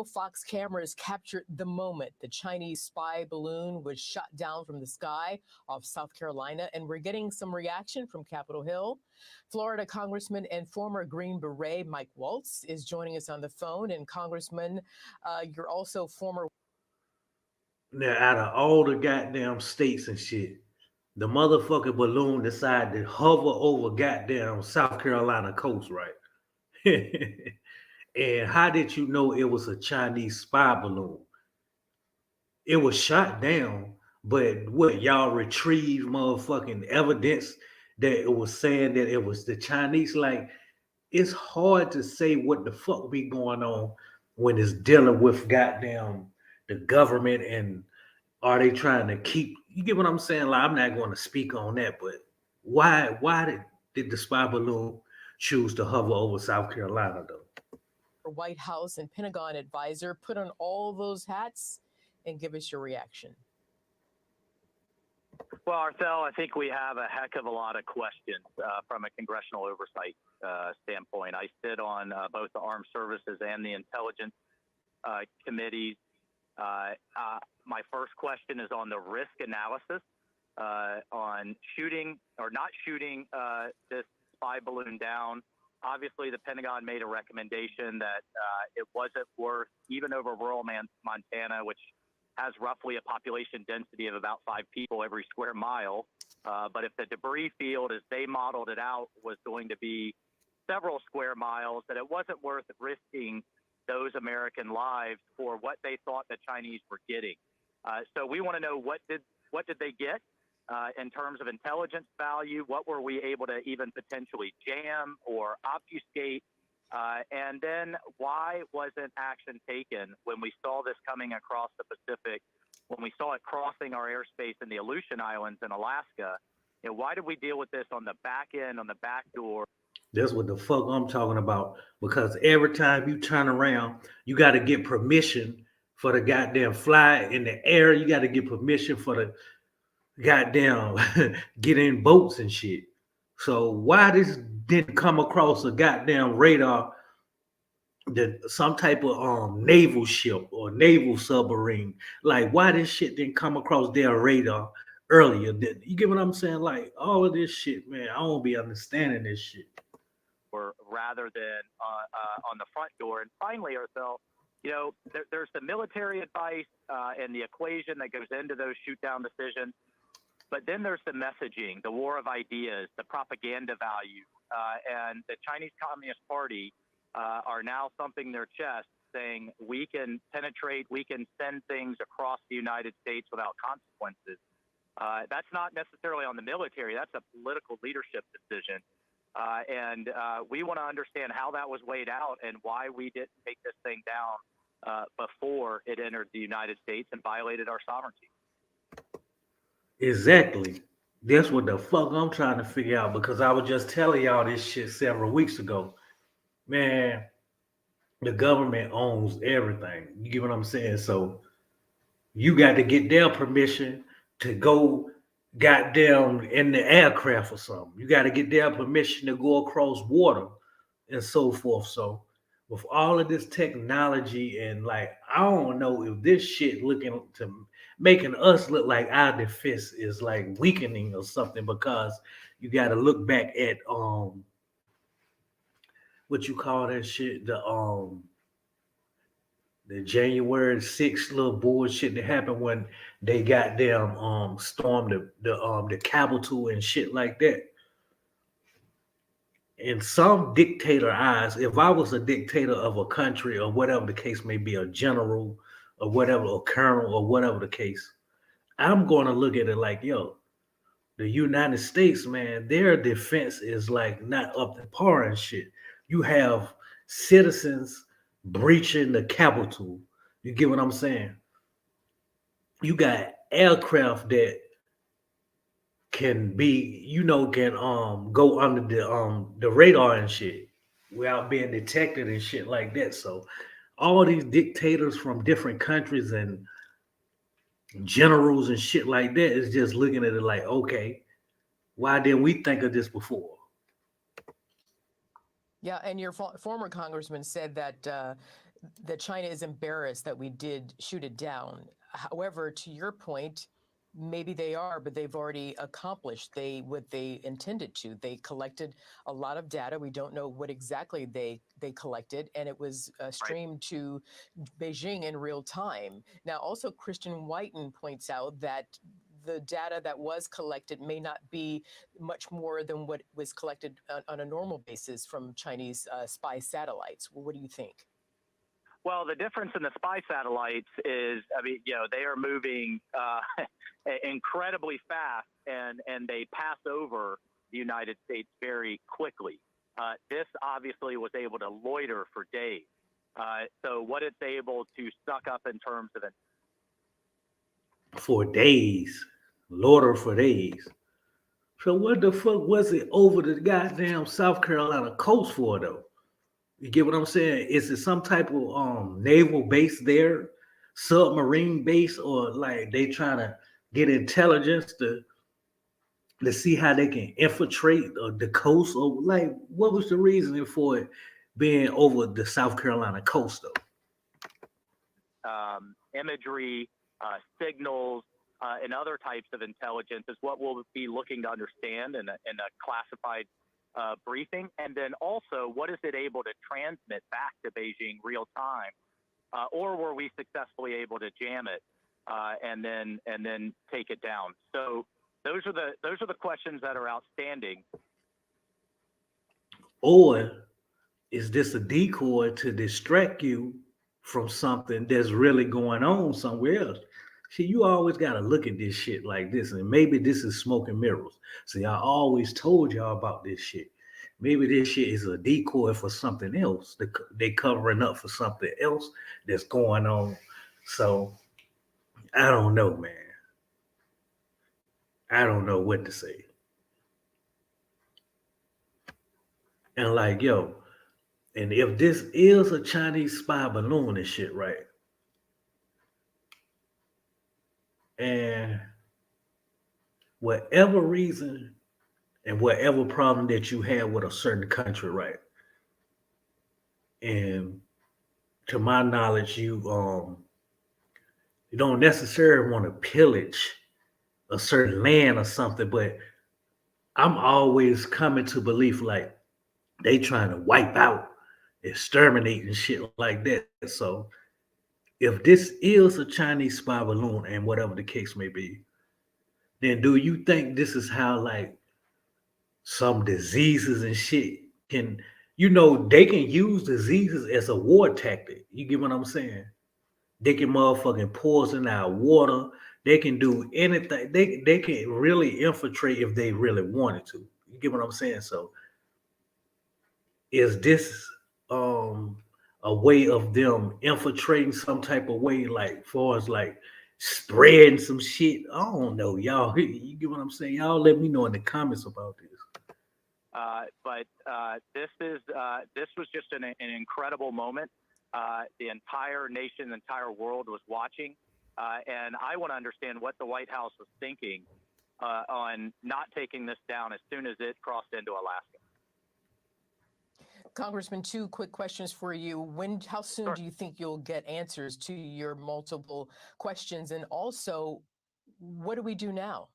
know, Fox cameras captured the moment the Chinese spy balloon was shot down from the sky off South Carolina, and we're getting some reaction from Capitol Hill. Florida Congressman and former Green Beret Mike Waltz is joining us on the phone. And Congressman, you're also former. Now, out of all the goddamn states and shit, the motherfucking balloon decided to hover over goddamn South Carolina coast, right? And how did you know it was a Chinese spy balloon? It was shot down, but what y'all retrieved motherfucking evidence that it was saying that it was the Chinese? Like, it's hard to say what the fuck be going on when it's dealing with goddamn the government, and are they trying to keep, you get what I'm saying? Like, I'm not going to speak on that, but why did the spy balloon choose to hover over South Carolina though? White House and Pentagon advisor. Put on all those hats and give us your reaction. Well, Arthel, I think we have a heck of a lot of questions from a congressional oversight standpoint. I sit on both the Armed Services and the Intelligence committees. My first question is on the risk analysis on shooting or not shooting this spy balloon down. Obviously, the Pentagon made a recommendation that it wasn't worth, even over rural Montana, which has roughly a population density of about 5 people every square mile. But if the debris field, as they modeled it out, was going to be several square miles, that it wasn't worth risking those American lives for what they thought the Chinese were getting. So we want to know, what did they get in terms of intelligence value? What were we able to even potentially jam or obfuscate? And then why wasn't action taken when we saw this coming across the Pacific, when we saw it crossing our airspace in the Aleutian Islands in Alaska? You know, why did we deal with this on the back end, on the back door? That's what the fuck I'm talking about. Because every time you turn around, you got to get permission for the goddamn fly in the air. You got to get permission for the goddamn get in boats and shit. So why this didn't come across a goddamn radar, that some type of naval ship or naval submarine? Like, why this shit didn't come across their radar earlier? You get what I'm saying? Like, all of this shit, man, I don't be understanding this shit. Or rather than on the front door. And finally, Arthel, you know, there's the military advice and the equation that goes into those shoot down decisions. But then there's the messaging, the war of ideas, the propaganda value. And the Chinese Communist Party are now thumping their chest saying we can penetrate, we can send things across the United States without consequences. That's not necessarily on the military. That's a political leadership decision. And we want to understand how that was weighed out and why we didn't take this thing down before it entered the United States and violated our sovereignty. Exactly. That's what the fuck I'm trying to figure out, because I was just telling y'all this shit several weeks ago. Man, the government owns everything. You get what I'm saying? So you got to get their permission to go goddamn in the aircraft or something. You got to get their permission to go across water and so forth. So with all of this technology, and like, I don't know if this shit looking to making us look like our defense is like weakening or something, because you got to look back at what you call that shit, the January 6th little bullshit that happened when they got them stormed the Capitol and shit like that. In some dictator eyes, if I was a dictator of a country or whatever the case may be, a general or whatever, a colonel or whatever the case, I'm going to look at it like, yo, the United States, man, their defense is like not up to par and shit. You have citizens breaching the Capitol. You get what I'm saying? You got aircraft that can be, can go under the radar and shit without being detected and shit like that. So all these dictators from different countries and generals and shit like that is just looking at it like, okay, why didn't we think of this before? Yeah, and your former congressman said that that China is embarrassed that we did shoot it down. However, to your point, maybe they are, but they've already accomplished what they intended to. They collected a lot of data. We don't know what exactly they collected, and it was streamed to Beijing in real time. Now, also, Christian Whiten points out that the data that was collected may not be much more than what was collected on a normal basis from Chinese spy satellites. Well, what do you think? Well, the difference in the spy satellites is, I mean, they are moving incredibly fast, and they pass over the United States very quickly. This obviously was able to loiter for days. So what it's able to suck up in terms of it. For days, loiter for days. So what the fuck was it over the goddamn South Carolina coast for though? You get what I'm saying? Is it some type of naval base there, submarine base, or like they trying to get intelligence to see how they can infiltrate the coast? Or like, what was the reasoning for it being over the South Carolina coast though? Imagery, signals, and other types of intelligence is what we'll be looking to understand in a classified briefing. And then also, what is it able to transmit back to Beijing real time? Or were we successfully able to jam it and then take it down? So those are the questions that are outstanding. Or is this a decoy to distract you from something that's really going on somewhere else? See, you always got to look at this shit like this, and maybe this is smoke and mirrors. See, I always told y'all about this shit. Maybe this shit is a decoy for something else. They covering up for something else that's going on. So I don't know, man. I don't know what to say. And like, yo, and if this is a Chinese spy balloon and shit, right? And whatever reason and whatever problem that you have with a certain country, right? And to my knowledge, you don't necessarily want to pillage a certain land or something, but I'm always coming to belief like they trying to wipe out, exterminate and shit like that. So if this is a Chinese spy balloon and whatever the case may be, then do you think this is how like some diseases and shit can, they can use diseases as a war tactic. You get what I'm saying? They can motherfucking poison our water. They can do anything. They can really infiltrate if they really wanted to. You get what I'm saying? So is this a way of them infiltrating some type of way, like far as like spreading some shit? I don't know, y'all. You get what I'm saying? Y'all let me know in the comments about this. But this was just an incredible moment. The entire nation, the entire world was watching, and I want to understand what the White House was thinking on not taking this down as soon as it crossed into Alaska. Congressman, two quick questions for you. How soon Sure. do you think you'll get answers to your multiple questions? And also, what do we do now?